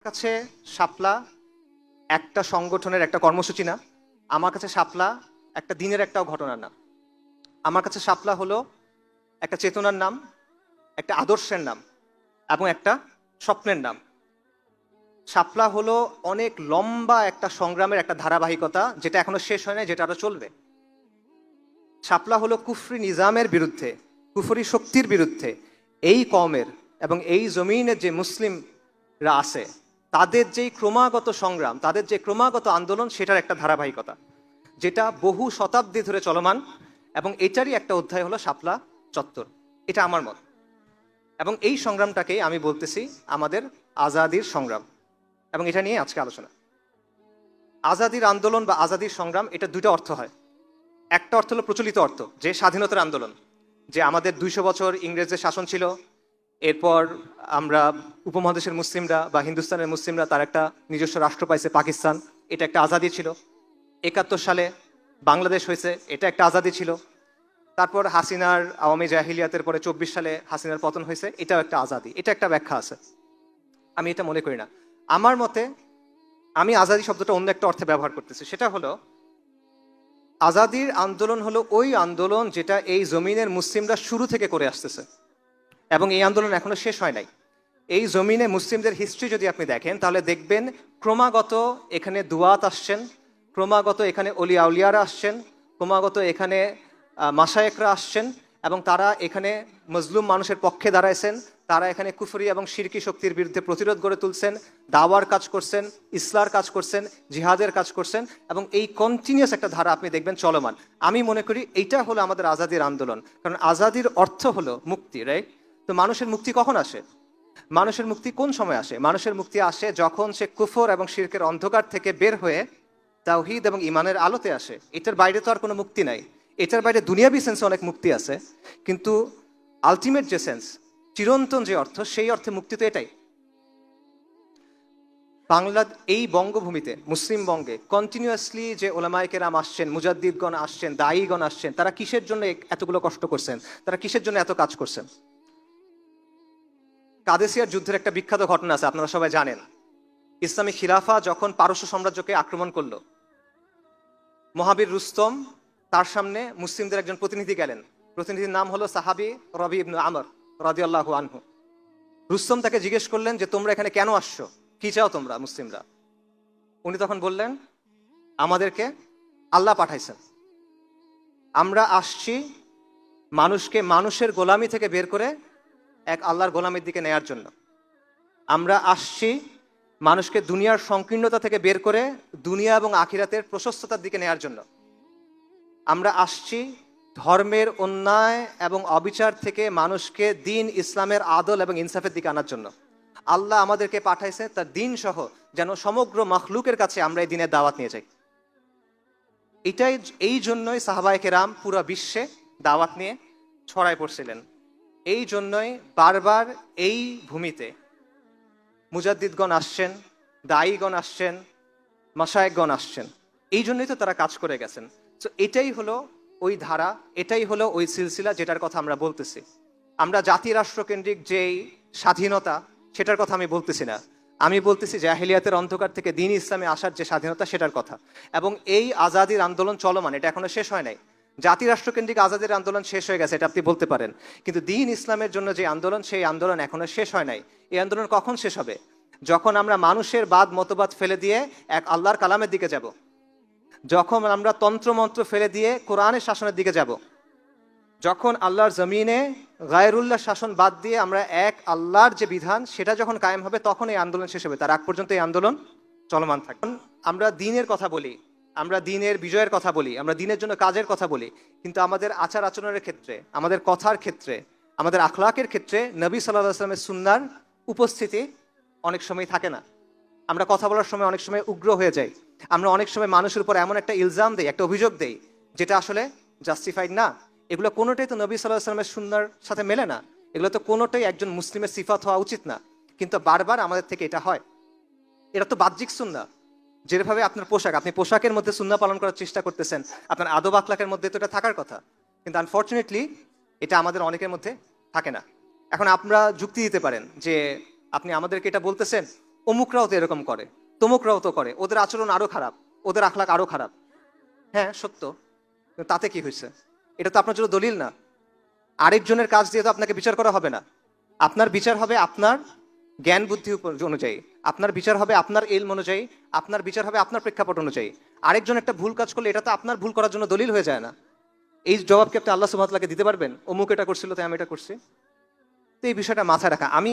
কাছে শাপলা একটা সংগঠনের একটা কর্মসূচি না। আমার কাছে শাপলা একটা দিনের একটা ঘটনার নাম। আমার কাছে শাপলা হলো একটা চেতনার নাম, একটা আদর্শের নাম এবং একটা স্বপ্নের নাম। শাপলা হলো অনেক লম্বা একটা সংগ্রামের একটা ধারাবাহিকতা, যেটা এখনো শেষ হয় না, যেটা আরো চলবে। শাপলা হলো কুফরি নিজামের বিরুদ্ধে, কুফরি শক্তির বিরুদ্ধে এই কওমের এবং এই জমিনের যে মুসলিমরা আছে তাদের যেই ক্রমাগত সংগ্রাম, তাদের যে ক্রমাগত আন্দোলন, সেটার একটা ধারাবাহিকতা যেটা বহু শতাব্দী ধরে চলমান। এবং এটারই একটা অধ্যায় হলো শাপলা চত্বর। এটা আমার মত। এবং এই সংগ্রামটাকেই আমি বলতেছি আমাদের আজাদির সংগ্রাম, এবং এটা নিয়ে আজকে আলোচনা। আজাদির আন্দোলন বা আজাদির সংগ্রাম, এটা দুটো অর্থ হয়। একটা অর্থ হলো প্রচলিত অর্থ, যে স্বাধীনতার আন্দোলন, যে আমাদের 200 বছর ইংরেজদের শাসন ছিল, এরপর আমরা উপমহাদেশের মুসলিমরা বা হিন্দুস্তানের মুসলিমরা তার একটা নিজস্ব রাষ্ট্র পাইছে পাকিস্তান, এটা একটা আজাদি ছিল। 71 সালে বাংলাদেশ হয়েছে, এটা একটা আজাদি ছিল। তারপর হাসিনার আওয়ামী জাহিলিয়াতের পরে 24 সালে হাসিনার পতন হয়েছে, এটাও একটা আজাদি। এটা একটা ব্যাখ্যা আছে, আমি এটা মনে করি না। আমার মতে আমি আজাদি শব্দটা অন্য একটা অর্থে ব্যবহার করতেছি। সেটা হলো আজাদির আন্দোলন হলো ওই আন্দোলন যেটা এই জমিনের মুসলিমরা শুরু থেকে করে আসতেছে, এবং এই আন্দোলন এখনো শেষ হয় নাই। এই জমিনে মুসলিমদের হিস্ট্রি যদি আপনি দেখেন, তাহলে দেখবেন ক্রমাগত এখানে দুয়াত আসছেন, ক্রমাগত এখানে অলি আউলিয়ারা আসছেন, ক্রমাগত এখানে মাশায়েখরা আসছেন, এবং তারা এখানে মজলুম মানুষের পক্ষে দাঁড়াইছেন। তারা এখানে কুফরি এবং শিরকি শক্তির বিরুদ্ধে প্রতিরোধ গড়ে তুলছেন, দাওয়ার কাজ করছেন, ইসলার কাজ করছেন, জিহাদের কাজ করছেন, এবং এই কন্টিনিউয়াস একটা ধারা আপনি দেখবেন চলমান। আমি মনে করি এইটা হলো আমাদের আজাদির আন্দোলন, কারণ আজাদির অর্থ হলো মুক্তি, রাইট? তো মানুষের মুক্তি কখন আসে? মানুষের মুক্তি কোন সময় আসে? মানুষের মুক্তি আসে যখন সে কুফর এবং শিরকের অন্ধকার থেকে বের হয়ে তাওহীদ এবং ইমানের আলোতে আসে। এটার বাইরে তো আর কোনো মুক্তি নাই। এটার বাইরে দুনিয়াবি সেন্সে অনেক মুক্তি আছে, কিন্তু আলটিমেট যে সেন্স, চিরন্তন যে অর্থ, সেই অর্থে মুক্তি তো এটাই। বাংলা এই বঙ্গভূমিতে, মুসলিম বঙ্গে কন্টিনিউয়াসলি যে ওলামায়ে কেরাম আসছেন, মুজাদ্দিদগণ আসছেন, দায়ীগণ আসছেন, তারা কিসের জন্য এতগুলো কষ্ট করছেন? তারা কিসের জন্য এত কাজ করছেন? কাদেসিয়ার যুদ্ধের একটা বিখ্যাত ঘটনা আছে, আপনারা সবাই জানেন। ইসলামী খিলাফা যখন পারস্য সাম্রাজ্যকে আক্রমণ করলো, মহাবীর রুস্তম তার সামনে মুসলিমদের একজন প্রতিনিধি গেলেন। প্রতিনিধির নাম হলো সাহাবী রবি ইবনু আমর রাদিয়াল্লাহু আনহু। রুস্তম তাকে জিজ্ঞেস করলেন যে তোমরা এখানে কেন আসছো, কি চাও তোমরা মুসলিমরা? উনি তখন বললেন, আমাদেরকে আল্লাহ পাঠাইছেন, আমরা আসছি মানুষকে মানুষের গোলামি থেকে বের করে এক আল্লাহর গোলামির দিকে নেয়ার জন্য। আমরা আসছি মানুষকে দুনিয়ার সংকীর্ণতা থেকে বের করে দুনিয়া এবং আখিরাতের প্রশস্ততার দিকে নেয়ার জন্য। আমরা আসছি ধর্মের অন্যায় এবং অবিচার থেকে মানুষকে দিন ইসলামের আদল এবং ইনসাফের দিকে আনার জন্য। আল্লাহ আমাদেরকে পাঠাইছে তার দিন সহ, যেন সমগ্র মখলুকের কাছে আমরা এই দিনের দাওয়াত নিয়ে যাই। এটাই, এই জন্যই সাহাবায়ে কেরাম পুরো বিশ্বে দাওয়াত নিয়ে ছড়ায় পড়ছিলেন। এই জন্যই বারবার এই ভূমিতে মুজাদ্দিদগণ আসছেন, দায়ীগণ আসছেন, মাশায়েখগণ আসছেন। এই জন্যই তো তারা কাজ করে গেছেন। তো এটাই হলো ওই ধারা, এটাই হলো ওই সিলসিলা যেটার কথা আমরা বলতেছি। আমরা জাতি রাষ্ট্রকেন্দ্রিক যেই স্বাধীনতা, সেটার কথা আমি বলতেছি না। আমি বলতেছি জাহিলিয়াতের অন্ধকার থেকে দিন ইসলামে আসার যে স্বাধীনতা, সেটার কথা। এবং এই আজাদির আন্দোলন চলমান, এটা এখনো শেষ হয় নাই। জাতি রাষ্ট্রকেন্দ্রিক আজাদির আন্দোলন শেষ হয়ে গেছে, এটা আপনি বলতে পারেন, কিন্তু দিন ইসলামের জন্য যে আন্দোলন, সেই আন্দোলন এখনো শেষ হয় নাই। এই আন্দোলন কখন শেষ হবে? যখন আমরা মানুষের বাদ মতবাদ ফেলে দিয়ে এক আল্লাহর কালামের দিকে যাব, যখন আমরা তন্ত্রমন্ত্র ফেলে দিয়ে কোরআনের শাসনের দিকে যাব, যখন আল্লাহর জমিনে গায়রুল্লাহ শাসন বাদ দিয়ে আমরা এক আল্লাহর যে বিধান, সেটা যখন কায়েম হবে, তখন এই আন্দোলন শেষ হবে। তার আগ পর্যন্ত এই আন্দোলন চলমান থাকবে। আমরা দিনের কথা বলি, আমরা দিনের বিজয়ের কথা বলি, আমরা দিনের জন্য কাজের কথা বলি, কিন্তু আমাদের আচার আচরণের ক্ষেত্রে, আমাদের কথার ক্ষেত্রে, আমাদের আখলাকের ক্ষেত্রে নবী সাল্লাল্লাহু আলাইহি ওয়াসাল্লামের সুন্নাহর উপস্থিতি অনেক সময় থাকে না। আমরা কথা বলার সময় অনেক সময় উগ্র হয়ে যাই। আমরা অনেক সময় মানুষের উপর এমন একটা ইলজাম দেই, একটা অভিযোগ দেই, যেটা আসলে জাস্টিফাইড না। এগুলো কোনোটাই তো নবী সাল্লাল্লাহু আলাইহি ওয়াসাল্লামের সুন্নাহর সাথে মেলে না। এগুলো তো কোনোটাই একজন মুসলিমের সিফাত হওয়া উচিত না, কিন্তু বারবার আমাদের থেকে এটা হয়। এটা তো বাহ্যিক সুন্নাহ। যেভাবে আপনার পোশাক, আপনি পোশাকের মধ্যে সুন্নাহ পালন করার চেষ্টা করতেছেন, আপনার আদব আখলাকের মধ্যে তো এটা থাকার কথা, কিন্তু আনফর্চুনেটলি এটা আমাদের অনেকের মধ্যে থাকে না। এখন আপনারা যুক্তি দিতে পারেন যে আপনি আমাদেরকে এটা বলতেছেন অমুকরাও তো এরকম করে, তমুকরাও তো করে, ওদের আচরণ আরো খারাপ, ওদের আখলাক আরো খারাপ। হ্যাঁ সত্য, কিন্তু তাতে কি হয়েছে? এটা তো আপনার জন্য দলিল না। আরেকজনের কাজ দিয়ে তো আপনাকে বিচার করা হবে না। আপনার বিচার হবে আপনার জ্ঞান বুদ্ধি অনুযায়ী, আপনার বিচার হবে আপনার এলম অনুযায়ী, আপনার বিচার হবে আপনার প্রেক্ষাপট অনুযায়ী। আরেকজন একটা ভুল কাজ করলে এটা তো আপনার ভুল করার জন্য দলিল হয়ে যায় না। এই জবাব কি আপনি আল্লাহ সুবহানাহু ওয়া তাআলাকে দিতে পারবেন? অমুক এটা করছিল তাই আমি এটা করছি? তো এই বিষয়টা মাথায় রাখা। আমি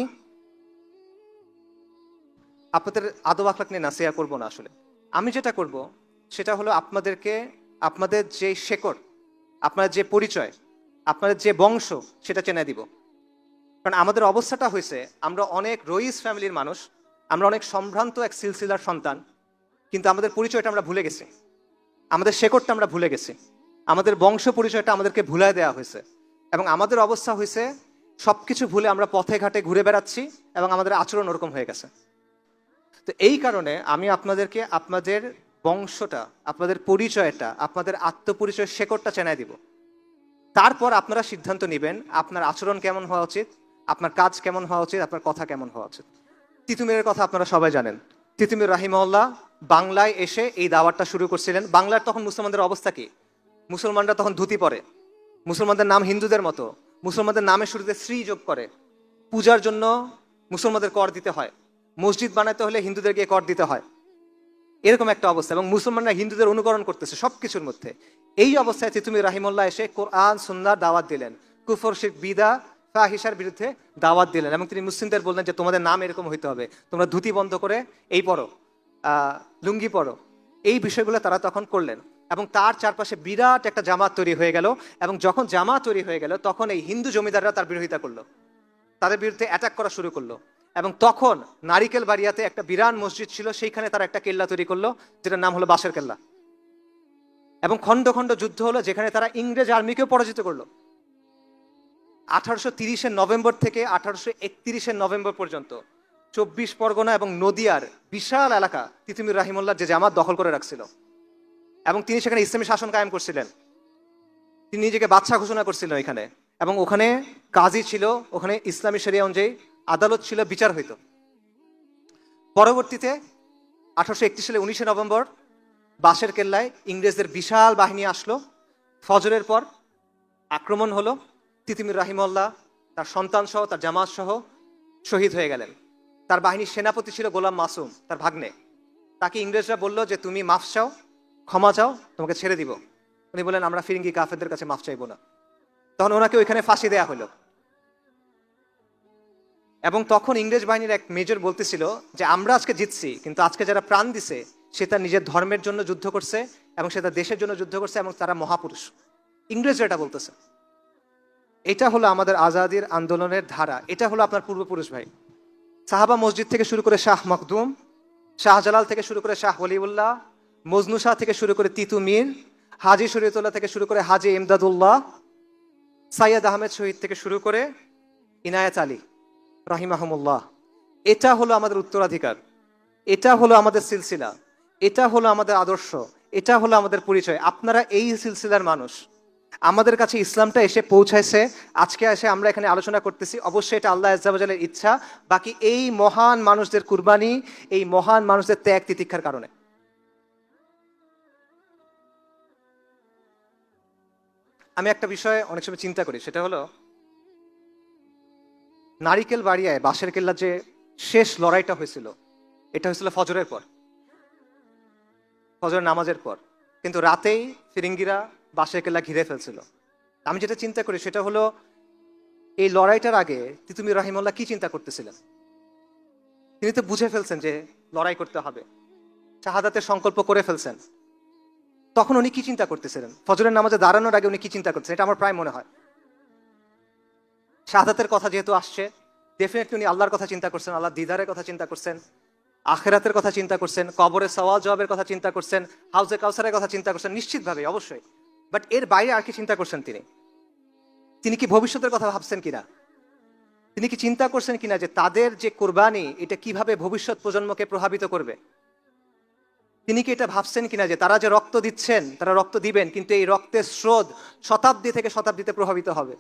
আপনাদের আদব আখলাক নিয়ে নাসিহা করব না আসলে। আমি যেটা করব সেটা হলো আপনাদেরকে আপনাদের যে শেকড়, আপনার যে পরিচয়, আপনাদের যে বংশ, সেটা চেনে দিব। কারণ আমাদের অবস্থাটা হয়েছে, আমরা অনেক রইস ফ্যামিলির মানুষ, আমরা অনেক সম্ভ্রান্ত এক সিলসিলার সন্তান, কিন্তু আমাদের পরিচয়টা আমরা ভুলে গেছি, আমাদের শেকড়টা আমরা ভুলে গেছি, আমাদের বংশ পরিচয়টা আমাদেরকে ভুলায় দেওয়া হয়েছে। এবং আমাদের অবস্থা হয়েছে সবকিছু ভুলে আমরা পথে ঘাটে ঘুরে বেড়াচ্ছি এবং আমাদের আচরণ ওরকম হয়ে গেছে। তো এই কারণে আমি আপনাদেরকে আপনাদের বংশটা, আপনাদের পরিচয়টা, আপনাদের আত্মপরিচয়ের শেকড়টা চেনায় দিব। তারপর আপনারা সিদ্ধান্ত নেবেন আপনার আচরণ কেমন হওয়া উচিত, আপনার কাজ কেমন হওয়া উচিত, আপনার কথা কেমন হওয়া উচিত। তিতুমিরের কথা আপনারা সবাই জানেন। তিতুমির রাহিমাহুল্লাহ বাংলায় এসে এই দাওয়াতটা শুরু করছিলেন। বাংলার তখন মুসলমানদের অবস্থা কি? মুসলমানরা তখন ধুতি পরে, মুসলমানদের নাম হিন্দুদের মতো, মুসলমানদের নামের শুরুতে শ্রী যোগ করে, পূজার জন্য মুসলমানদের কর দিতে হয়, মসজিদ বানাতে হলে হিন্দুদের গিয়ে কর দিতে হয়, এরকম একটা অবস্থা। এবং মুসলমানরা হিন্দুদের অনুকরণ করতেছে সবকিছুর মধ্যে। এই অবস্থায় তিতুমির রাহিমাহুল্লাহ এসে কোরআন সুন্নাহর দাওয়াত দিলেন, কুফর শিরক বিদআ ফাহিশার বিরুদ্ধে দাওয়াত দিলেন। এবং তিনি মুসলিমদের বললেন যে তোমাদের নাম এরকম হইতে হবে, তোমরা ধুতি বন্ধ করে এই পরো, লুঙ্গি পরো। এই বিষয়গুলো তারা তখন করলেন এবং তার চারপাশে বিরাট একটা জামাত তৈরি হয়ে গেল। এবং যখন জামাত তৈরি হয়ে গেল তখন এই হিন্দু জমিদাররা তার বিরোধিতা করলো, তাদের বিরুদ্ধে অ্যাটাক করা শুরু করলো। এবং তখন নারিকেল বাড়িয়াতে একটা বিরাট মসজিদ ছিল, সেইখানে তারা একটা কেল্লা তৈরি করলো যেটার নাম হলো বাঁশের কেল্লা। এবং খণ্ড খণ্ড যুদ্ধ হলো, যেখানে তারা ইংরেজ আর্মিকেও পরাজিত করলো। 1830 নভেম্বর থেকে 1831 নভেম্বর পর্যন্ত 24 পরগনা এবং নদিয়ার বিশাল এলাকা তিতুমির রাহিমাহুল্লাহ যে জামাত দখল করে রাখছিল। এবং তিনি সেখানে ইসলামী শাসন কায়েম করছিলেন, তিনি নিজেকে বাদশা ঘোষণা করছিলেন এখানে। এবং ওখানে কাজী ছিল, ওখানে ইসলামী শরিয়া অনুযায়ী আদালত ছিল, বিচার হইতো। পরবর্তীতে 1831 সালে 19 নভেম্বর বাঁশের কেল্লায় ইংরেজদের বিশাল বাহিনী আসলো। ফজরের পর আক্রমণ হলো, তিতুমির রাহিমাহুল্লাহ তার সন্তান সহ তার জামাত সহ শহীদ হয়ে গেলেন। তার বাহিনীর সেনাপতি ছিল গোলাম মাসুম, তার ভাগ্নে। তাকে ইংরেজরা বলল যে তুমি মাফ চাও, ক্ষমা চাও, তোমাকে ছেড়ে দিব। উনি বললেন আমরা ফিরিঙ্গি কাফেরদের কাছে মাফ চাইবো না। তখন ওনাকে ওইখানে ফাঁসি দেয়া হলো। এবং তখন ইংরেজ বাহিনীর এক মেজর বলতেছিল যে আমরা আজকে জিতছি, কিন্তু আজকে যারা প্রাণ দিছে সে তার নিজের ধর্মের জন্য যুদ্ধ করছে এবং সে তার দেশের জন্য যুদ্ধ করছে এবং তারা মহাপুরুষ। ইংরেজরা এটা বলতেছে। এটা হলো আমাদের আজাদির আন্দোলনের ধারা, এটা হলো আপনার পূর্বপুরুষ ভাই। সাহাবা মসজিদ থেকে শুরু করে শাহ মখদুম, শাহজালাল থেকে শুরু করে শাহ ওলিউল্লাহ, মজনু শাহ থেকে শুরু করে তিতুমির, হাজি শরীয়তুল্লাহ থেকে শুরু করে হাজি ইমদাদুল্লাহ, সাইয়দ আহমেদ শহীদ থেকে শুরু করে ইনায়েত আলী রাহিমাহুমুল্লাহ। এটা হলো আমাদের উত্তরাধিকার, এটা হলো আমাদের সিলসিলা, এটা হলো আমাদের আদর্শ, এটা হলো আমাদের পরিচয়। আপনারা এই সিলসিলার মানুষ। আমাদের কাছে ইসলামটা এসে পৌঁছাইছে, আজকে এসে আমরা এখানে আলোচনা করতেছি, অবশ্যই এটা আল্লাহ আজ্জা ওয়া জাল্লার ইচ্ছা। বাকি এই মহান মানুষদের কুরবানি, এই মহান মানুষদের ত্যাগ তিতিক্ষার কারণে। আমি একটা বিষয়ে অনেক সময় চিন্তা করি, সেটা হলো নারিকেল বাড়িয়ায় বাঁশের কেল্লা যে শেষ লড়াইটা হয়েছিল, এটা হয়েছিল ফজরের পর, ফজরের নামাজের পর। কিন্তু রাতেই ফিরিঙ্গিরা বাঁশের কেল্লা ঘিরে ফেলছিল। আমি যেটা চিন্তা করি সেটা হলো এই লড়াইটার আগে তিতুমির রাহিমাহুল্লাহ কি চিন্তা করতেছিলেন? তিনি তো বুঝে ফেলছেন যে লড়াই করতে হবে, শাহাদাতের সংকল্প করে ফেলছেন। তখন উনি কি চিন্তা করতেছিলেন? ফজরের নামাজে দাঁড়ানোর আগে উনি কি চিন্তা করতেছেন? এটা আমার প্রায় মনে হয় শাহাদাতের কথা যেহেতু আসছে, ডেফিনেটলি উনি আল্লাহর কথা চিন্তা করছেন, আল্লাহ দিদারের কথা চিন্তা করছেন, আখেরাতের কথা চিন্তা করছেন, কবরের সওয়াল জবাবের কথা চিন্তা করছেন, হাউজে কাউসারের কথা চিন্তা করছেন, নিশ্চিতভাবে অবশ্যই। বাট এর বাইরে আর কি চিন্তা করছেন তিনি? তিনি কি ভবিষ্যতের কথা ভাবছেন কিনা? তিনি কি চিন্তা করছেন কিনা যে তাদের যে কোরবানি এটা কিভাবে ভবিষ্যৎ প্রজন্মকে প্রভাবিত করবে? তিনি কি এটা ভাবছেন কিনা যে তারা যে রক্ত দিচ্ছেন, তারা রক্ত দিবেন, কিন্তু এই রক্তের স্রোত শতাব্দী থেকে শতাব্দীতে প্রভাবিত হবে,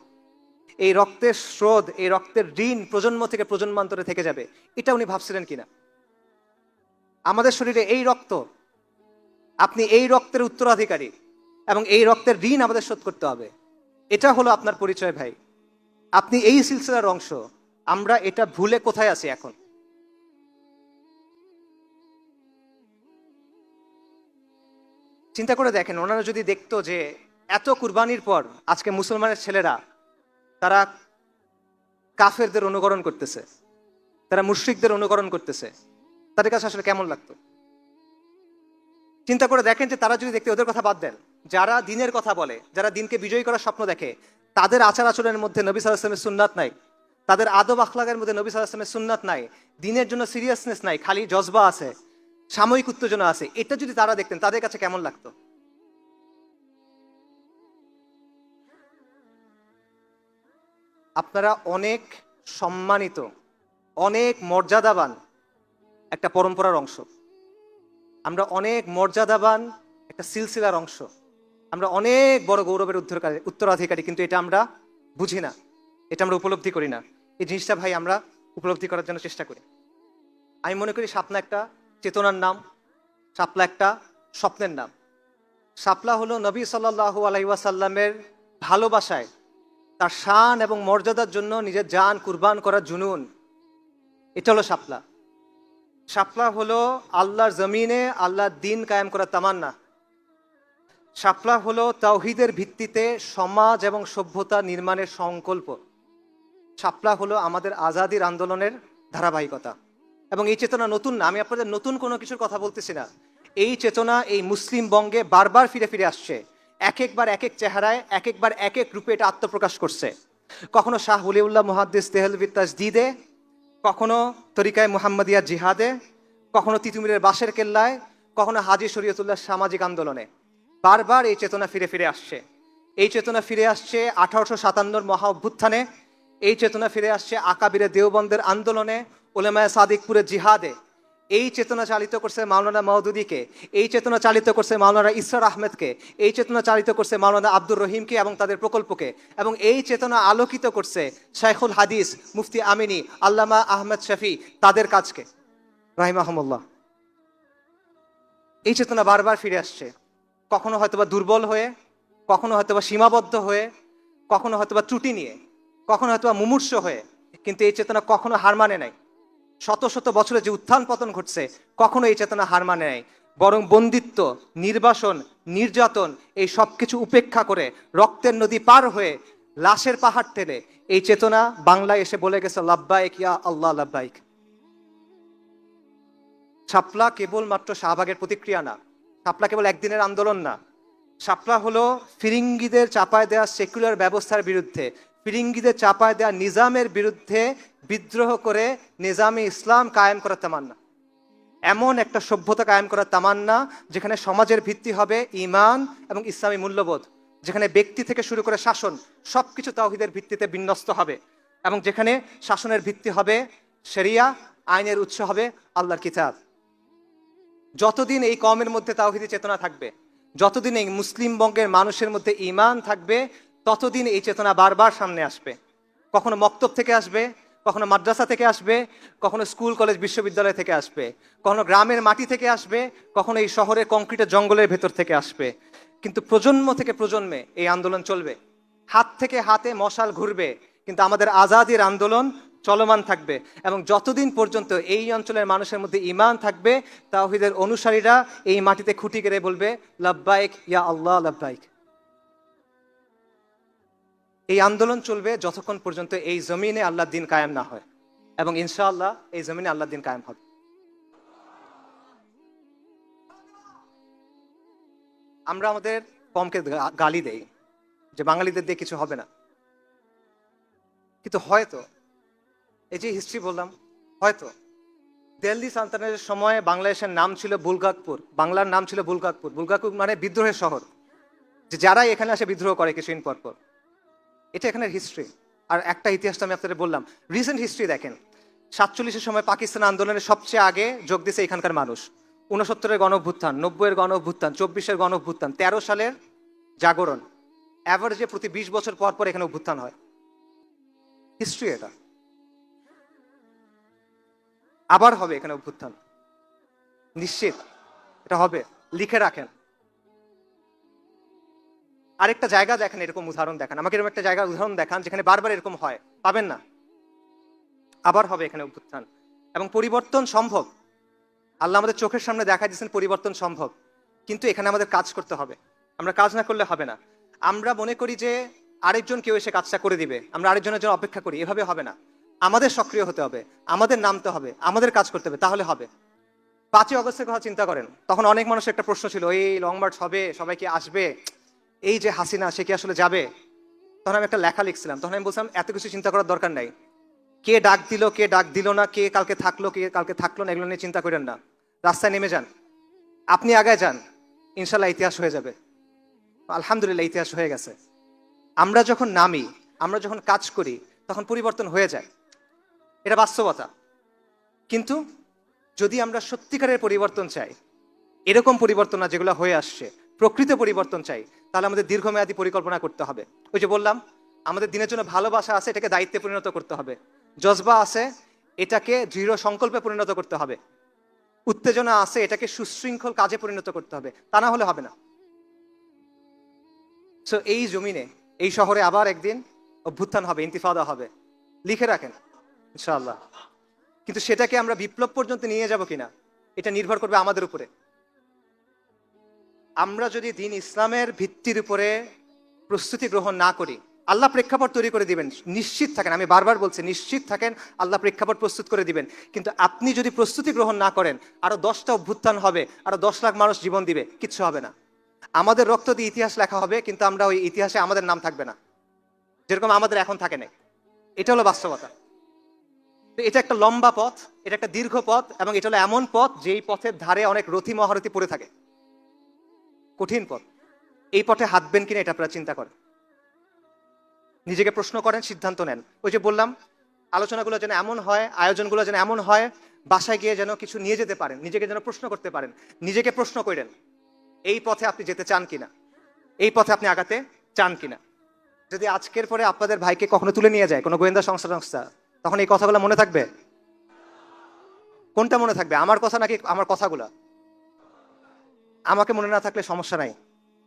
এই রক্তের স্রোত, এই রক্তের ঋণ প্রজন্ম থেকে প্রজন্মান্তরে থেকে যাবে? এটা উনি ভাবছিলেন কিনা? আমাদের শরীরে এই রক্ত, আপনি এই রক্তের উত্তরাধিকারী এবং এই রক্তের ঋণ আমাদের শোধ করতে হবে। এটা হলো আপনার পরিচয় ভাই, আপনি এই সিলসিলার অংশ। আমরা এটা ভুলে কোথায় আছি এখন? চিন্তা করে দেখেন, ওনারা যদি দেখতো যে এত কুরবানির পর আজকে মুসলমানের ছেলেরা তারা কাফেরদের অনুকরণ করতেছে, তারা মুশরিকদের অনুকরণ করতেছে, তাদের কাছে আসলে কেমন লাগতো? চিন্তা করে দেখেন যে তারা যদি দেখতে, ওদের কথা বাদ দেন, যারা দিনের কথা বলে, যারা দিনকে বিজয়ী করার স্বপ্ন দেখে, তাদের আচার আচরণের মধ্যে নবী সাল্লাল্লাহু আলাইহি ওয়াসাল্লামের সুন্নাত নাই, তাদের আদব আখলাকের মধ্যে নবী সাল্লাল্লাহু আলাইহি ওয়াসাল্লামের সুন্নাত নাই, দিনের জন্য সিরিয়াসনেস নাই, খালি জজবা আছে, সাময়িক উত্তেজনা আছে। এটা যদি তারা দেখতেন, তাদের কাছে কেমন লাগতো? আপনারা অনেক সম্মানিত, অনেক মর্যাদাবান একটা পরম্পরার অংশ, আমরা অনেক মর্যাদাবান একটা সিলসিলার অংশ, আমরা অনেক বড় গৌরবের উত্তরাধিকারী, কিন্তু এটা আমরা বুঝি না, এটা আমরা উপলব্ধি করি না। এই জিনিসটা ভাই আমরা উপলব্ধি করার জন্য চেষ্টা করি। আমি মনে করি শাপলা একটা চেতনার নাম, শাপলা একটা স্বপ্নের নাম। শাপলা হলো নবী সাল্লাল্লাহু আলাইহি ওয়াসাল্লামের ভালোবাসায়, তার শান এবং মর্যাদার জন্য নিজের জান কুরবান করার জুনুন, এটা হলো শাপলা। শাপলা হলো আল্লাহর জমিনে আল্লাহর দিন কায়েম করার তামান্না। শাপলা হলো তাওহীদের ভিত্তিতে সমাজ এবং সভ্যতা নির্মাণের সংকল্প। শাপলা হলো আমাদের আজাদির আন্দোলনের ধারাবাহিকতা। এবং এই চেতনা নতুন না, আমি আপনাদের নতুন কোনো কিছুর কথা বলতেছি না। এই চেতনা এই মুসলিম বঙ্গে বারবার ফিরে ফিরে আসছে, এক একবার এক এক চেহারায়, এক একবার এক এক রূপে এটা আত্মপ্রকাশ করছে। কখনো শাহ ওলিউল্লাহ মুহাদ্দিস দেহলভী তাজদীদে, কখনো তরিকায় মুহাম্মাদিয়া জিহাদে, কখনো তিতুমিরের বাঁশের কেল্লায়, কখনো হাজী শরীয়তুল্লাহ সামাজিক আন্দোলনে। বারবার এই চেতনা ফিরে ফিরে আসছে। এই চেতনা ফিরে আসছে 1857 মহা অভ্যুত্থানে, এই চেতনা ফিরে আসছে আকাবিরে দেওবন্দের আন্দোলনে, উলেমায়ে সাদিকপুরের জিহাদে। এই চেতনা চালিত করছে মাওলানা মওদুদীকে, এই চেতনা চালিত করছে মাওলানা ইসরার আহমেদকে, এই চেতনা চালিত করছে মাওলানা আব্দুর রহিমকে এবং তাদের প্রকল্পকে, এবং এই চেতনা আলোকিত করছে শাইখুল হাদিস মুফতি আমিনী আল্লামা আহমেদ শফি তাদের কাজকে রাহিমাহুমুল্লাহ। এই চেতনা বারবার ফিরে আসছে, কখনো হয়তোবা দুর্বল হয়ে, কখনো হয়তোবা সীমাবদ্ধ হয়ে, কখনো হয়তোবা ত্রুটি নিয়ে, কখনো হয়তোবা মুমূর্ষ হয়ে, কিন্তু এই চেতনা কখনো হার মানে নাই। শত শত বছরে যে উত্থান পতন ঘটছে, কখনো এই চেতনা হার মানে নাই, বরং বন্দিত্ব, নির্বাসন, নির্যাতন এই সব কিছু উপেক্ষা করে রক্তের নদী পার হয়ে লাশের পাহাড় টেনে এই চেতনা বাংলায় এসে বলে গেছে লাব্বাইক ইয়া আল্লাহ লাব্বাইক। শাপলা কেবলমাত্র শাহবাগের প্রতিক্রিয়া না, শাপলা কেবল একদিনের আন্দোলন না। শাপলা হলো ফিরিঙ্গিদের চাপায় দেওয়া সেকুলার ব্যবস্থার বিরুদ্ধে, ফিরিঙ্গিদের চাপায় দেওয়া নিজামের বিরুদ্ধে বিদ্রোহ করে নিজামে ইসলাম কায়েম করার তামান্না, এমন একটা সভ্যতা কায়েম করার তামান্না যেখানে সমাজের ভিত্তি হবে ঈমান এবং ইসলামী মূল্যবোধ, যেখানে ব্যক্তি থেকে শুরু করে শাসন সবকিছু তাওহীদের ভিত্তিতে বিন্যস্ত হবে, এবং যেখানে শাসনের ভিত্তি হবে শরিয়া, আইনের উৎস হবে আল্লাহর কিতাব। যতদিন এই কওমের মধ্যে তাওহীদি চেতনা থাকবে, যতদিন এই মুসলিম বঙ্গের মানুষের মধ্যে ঈমান থাকবে, ততদিন এই চেতনা বারবার সামনে আসবে। কখনো মক্তব থেকে আসবে, কখনো মাদ্রাসা থেকে আসবে, কখনো স্কুল কলেজ বিশ্ববিদ্যালয় থেকে আসবে, কখনো গ্রামের মাটি থেকে আসবে, কখনো এই শহরের কংক্রিটের জঙ্গলের ভেতর থেকে আসবে। কিন্তু প্রজন্ম থেকে প্রজন্মে এই আন্দোলন চলবে, হাত থেকে হাতে মশাল ঘুরবে, কিন্তু আমাদের আজাদির আন্দোলন চলমান থাকবে। এবং যতদিন পর্যন্ত এই অঞ্চলের মানুষের মধ্যে ঈমান থাকবে, তাওহীদের অনুসারীরা এই মাটিতে খুঁটি গেড়ে বলবে লাব্বাইক ইয়া আল্লাহ লাব্বাইক। এই আন্দোলন চলবে যতক্ষণ পর্যন্ত এই জমিনে আল্লাহর দিন কায়েম না হয়, এবং ইনশাআল্লাহ এই জমিনে আল্লাহর দিন কায়েম হবে। আমরা আমাদের কমকে গালি দেই যে বাঙালিদের দিয়ে কিছু হবে না, কিন্তু হয়তো এই যে হিস্ট্রি বললাম, হয়তো দিল্লি সালতানাতের সময় বাংলাদেশের নাম ছিল বুলগাকপুর, বাংলার নাম ছিল বুলগাকপুর। বুলগাকপুর মানে বিদ্রোহের শহর, যে যারা এখানে আসে বিদ্রোহ করে কিছুদিন পর পর। এটা এখানের হিস্ট্রি। আর একটা ইতিহাসটা আমি আপনাদের বললাম, রিসেন্ট হিস্ট্রি দেখেন। 47-এর সময় পাকিস্তান আন্দোলনের সবচেয়ে আগে যোগ দিয়েছে এখানকার মানুষ। 69-এর গণ অভ্যুত্থান, 90-এর গণ অভ্যুত্থান, 24-এর গণ অভ্যুত্থান, 13 সালের জাগরণ, অ্যাভারেজে প্রতি 20 বছর পর পর এখানে অভ্যুত্থান হয়। হিস্ট্রি এটা। আবার হবে এখানে অভ্যুত্থান, নিশ্চিত এটা হবে, লিখে রাখেন। আরেকটা জায়গা দেখেন, এরকম উদাহরণ দেখান আমাকে, এরকম একটা জায়গার উদাহরণ দেখান যেখানে বারবার এরকম হয়, পাবেন না। আবার হবে এখানে অভ্যুত্থান এবং পরিবর্তন সম্ভব। আল্লাহ আমাদের চোখের সামনে দেখা দিচ্ছেন পরিবর্তন সম্ভব, কিন্তু এখানে আমাদের কাজ করতে হবে। আমরা কাজ না করলে হবে না। আমরা মনে করি যে আরেকজন কেউ এসে কাজটা করে দিবে, আমরা আরেকজনের জন্য অপেক্ষা করি, এভাবে হবে না। আমাদের সক্রিয় হতে হবে, আমাদের নামতে হবে, আমাদের কাজ করতে হবে, তাহলে হবে। 5ই অগস্টের কথা চিন্তা করেন, তখন অনেক মানুষের একটা প্রশ্ন ছিল, এই লং মার্চ হবে, সবাই কি আসবে, এই যে হাসিনা সে কি আসলে যাবে? তখন আমি একটা লেখা লিখছিলাম, তখন আমি বলছিলাম এত কিছু চিন্তা করার দরকার নাই। কে ডাক দিল, কে ডাক দিল না, কে কালকে থাকলো, কে কালকে থাকলো না, এগুলো নিয়ে চিন্তা করেন না। রাস্তায় নেমে যান, আপনি আগায় যান, ইনশাল্লাহ ইতিহাস হয়ে যাবে। আলহামদুলিল্লাহ ইতিহাস হয়ে গেছে। আমরা যখন নামি, আমরা যখন কাজ করি, তখন পরিবর্তন হয়ে যায়, এটা বাস্তবতা। কিন্তু যদি আমরা সত্যিকারের পরিবর্তন চাই, এরকম পরিবর্তন না যেগুলো হয়ে আসছে, প্রকৃত পরিবর্তন চাই, তাহলে আমাদের দীর্ঘমেয়াদী পরিকল্পনা করতে হবে। ওই যে বললাম, আমাদের দিনের জন্য ভালোবাসা আছে, এটাকে দায়িত্বে পরিণত করতে হবে। জজবা আছে, এটাকে দৃঢ় সংকল্পে পরিণত করতে হবে। উত্তেজনা আছে, এটাকে সুশৃঙ্খল কাজে পরিণত করতে হবে, তা না হলে হবে না। সো এই জমিনে, এই শহরে আবার একদিন অভ্যুত্থান হবে, ইন্তিফাদা হবে, লিখে রাখেন ইনশাআল্লাহ। কিন্তু সেটাকে আমরা বিপ্লব পর্যন্ত নিয়ে যাব কিনা, এটা নির্ভর করবে আমাদের উপরে। আমরা যদি দিন ইসলামের ভিত্তির উপরে প্রস্তুতি গ্রহণ না করি, আল্লাহ প্রেক্ষাপট তৈরি করে দিবেন, নিশ্চিত থাকেন, আমি বারবার বলছি নিশ্চিত থাকেন, আল্লাহ প্রেক্ষাপট প্রস্তুত করে দিবেন। কিন্তু আপনি যদি প্রস্তুতি গ্রহণ না করেন, আরো 10টা অভ্যুত্থান হবে, আরো 10 লাখ মানুষ জীবন দিবে, কিচ্ছু হবে না। আমাদের রক্ত দিয়ে ইতিহাস লেখা হবে, কিন্তু আমরা ওই ইতিহাসে আমাদের নাম থাকবে না, যেরকম আমাদের এখন থাকে না। এটা হলো বাস্তবতা। তো এটা একটা লম্বা পথ, এটা একটা দীর্ঘ পথ, এবং এটা হলো এমন পথ যেই পথের ধারে অনেক রথী মহারথী পড়ে থাকে, কঠিন পথ। এই পথে হাঁটবেন কিনা এটা আপনারা চিন্তা করেন, নিজেকে প্রশ্ন করেন, সিদ্ধান্ত নেন। ওই যে বললাম, আলোচনাগুলো যেন এমন হয়, আয়োজনগুলো যেন এমন হয়, বাসায় গিয়ে যেন কিছু নিয়ে যেতে পারেন, নিজেকে যেন প্রশ্ন করতে পারেন, নিজেকে প্রশ্ন করেন এই পথে আপনি যেতে চান কিনা, এই পথে আপনি আগাতে চান কিনা। যদি আজকের পরে আপনাদের ভাইকে কখনো তুলে নিয়ে যায় কোনো গোয়েন্দা সংস্থা, তখন এই কথাগুলো মনে থাকবে? কোনটা মনে থাকবে, আমার কথা নাকি আমার কথাগুলো? আমাকে মনে না থাকলে সমস্যা নাই,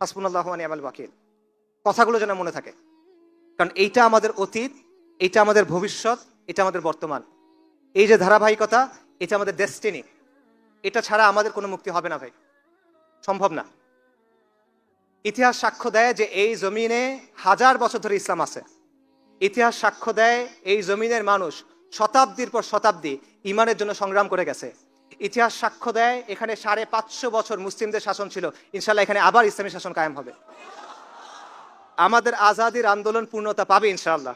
হাসবুনাল্লাহু ওয়া নি'মাল ওয়াকিল। কথাগুলো যেন মনে থাকে, কারণ এইটা আমাদের অতীত, এটা আমাদের ভবিষ্যৎ, এটা আমাদের বর্তমান। এই যে ধারাবাহিকতা, এটা আমাদের ডেস্টিনি। এটা ছাড়া আমাদের কোনো মুক্তি হবে না ভাই, সম্ভব না। ইতিহাস সাক্ষ্য দেয় যে এই জমিনে 1000 বছর ধরে ইসলাম আছে। ইতিহাস সাক্ষ্য দেয় এই জমিনের মানুষ শতাব্দীর পর শতাব্দী ইমানের জন্য সংগ্রাম করে গেছে। ইতিহাস সাক্ষ্য দেয় এখানে 550 বছর মুসলিমদের শাসন ছিল, ইনশাল্লাহ এখানে আবার ইসলামী শাসন কায়েম হবে। আমাদের আজাদির আন্দোলন পূর্ণতা পাবে ইনশাআল্লাহ,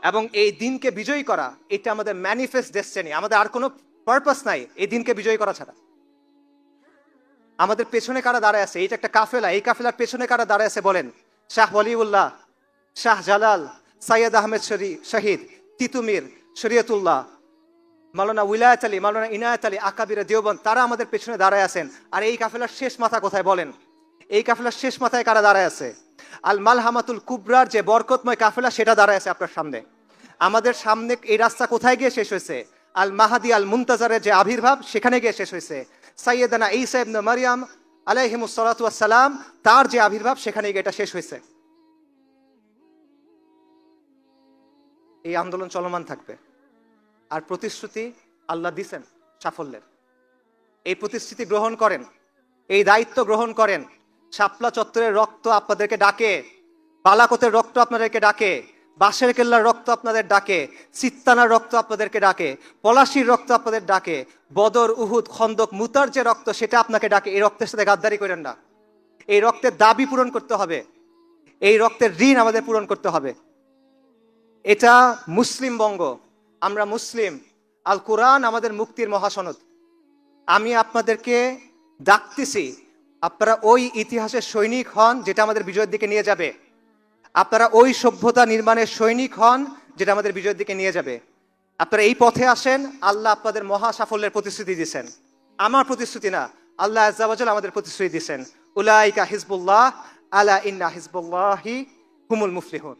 এবং এই দিনকে বিজয়ী করা, এটা আমাদের ম্যানিফেস্ট ডেস্টিনি। আমাদের আর কোনো পারপাস নাই এই দিনকে বিজয়ী করা ছাড়া। আমাদের পেছনে কারা দাঁড়ায় আছে, এটা একটা কাফেলা, এই কাফেলার পেছনে কারা দাঁড়ায় আছে বলেন? শাহ ওয়ালিউল্লাহ, শাহ জালাল, সৈয়দ আহমেদ শহীদ, তিতুমির, শরীয়তুল্লাহ, মাওলানা উলায়াত আলী, মাওলানা ইনায়াত আলী, আকাবির দেওবন্দ, তারা আমাদের পেছনে দাঁড়ায় আছেন। আর এই কাফেলার শেষ মাথা কোথায় বলেন? এই কাফেলার শেষ মাথায় কারা দাঁড়ায় আছে? আল মালহামাতুল কুবরার যে বরকতময় কাফেলা, সেটা দাঁড়ায় আছে আপনার সামনে। আমাদের সামনে এই রাস্তা কোথায় গিয়ে শেষ হয়েছে? আল মাহাদি আল মুনতাজারের যে আবির্ভাব, সেখানে গিয়ে শেষ হয়েছে। সাইয়েদানা ঈসা ইবনে মারইয়াম আলাইহিমুস সালাতু ওয়াস সালাম, তার যে আবির্ভাব, সেখানে গিয়ে এটা শেষ হয়েছে। এই আন্দোলন চলমান থাকবে, আর প্রতিশ্রুতি আল্লাহ দিছেন সাফল্যের। এই প্রতিশ্রুতি গ্রহণ করেন, এই দায়িত্ব গ্রহণ করেন। শাপলা চত্বরের রক্ত আপনাদেরকে ডাকে, বালাকোটের রক্ত আপনাদেরকে ডাকে, বাঁশের কেল্লার রক্ত আপনাদের ডাকে, সিত্তানার রক্ত আপনাদেরকে ডাকে, পলাশির রক্ত আপনাদের ডাকে, বদর, উহুদ, খন্দক, মুতার যে রক্ত, সেটা আপনাকে ডাকে। এই রক্তের সাথে গাদ্দারি করেন না। এই রক্তের দাবি পূরণ করতে হবে, এই রক্তের ঋণ আমাদের পূরণ করতে হবে। এটা মুসলিম বঙ্গ, আমরা মুসলিম, আল কোরআন আমাদের মুক্তির মহাসনদ। আমি আপনাদেরকে ডাকতেছি, আপনারা ওই ইতিহাসের সৈনিক হন যেটা আমাদের বিজয়ের দিকে নিয়ে যাবে। আপনারা ওই সভ্যতা নির্মাণের সৈনিক হন যেটা আমাদের বিজয়ের দিকে নিয়ে যাবে। আপনারা এই পথে আসেন, আল্লাহ আপনাদের মহা সাফল্যের প্রতিশ্রুতি দিয়েছেন। আমার প্রতিশ্রুতি না, আল্লাহ আজ্জা ওয়া জাল আমাদের প্রতিশ্রুতি দিয়েছেন। উলাইকা হিজবুল্লাহ, আলা ইন্না হিজবুল্লাহি হুমুল মুফলিহুন।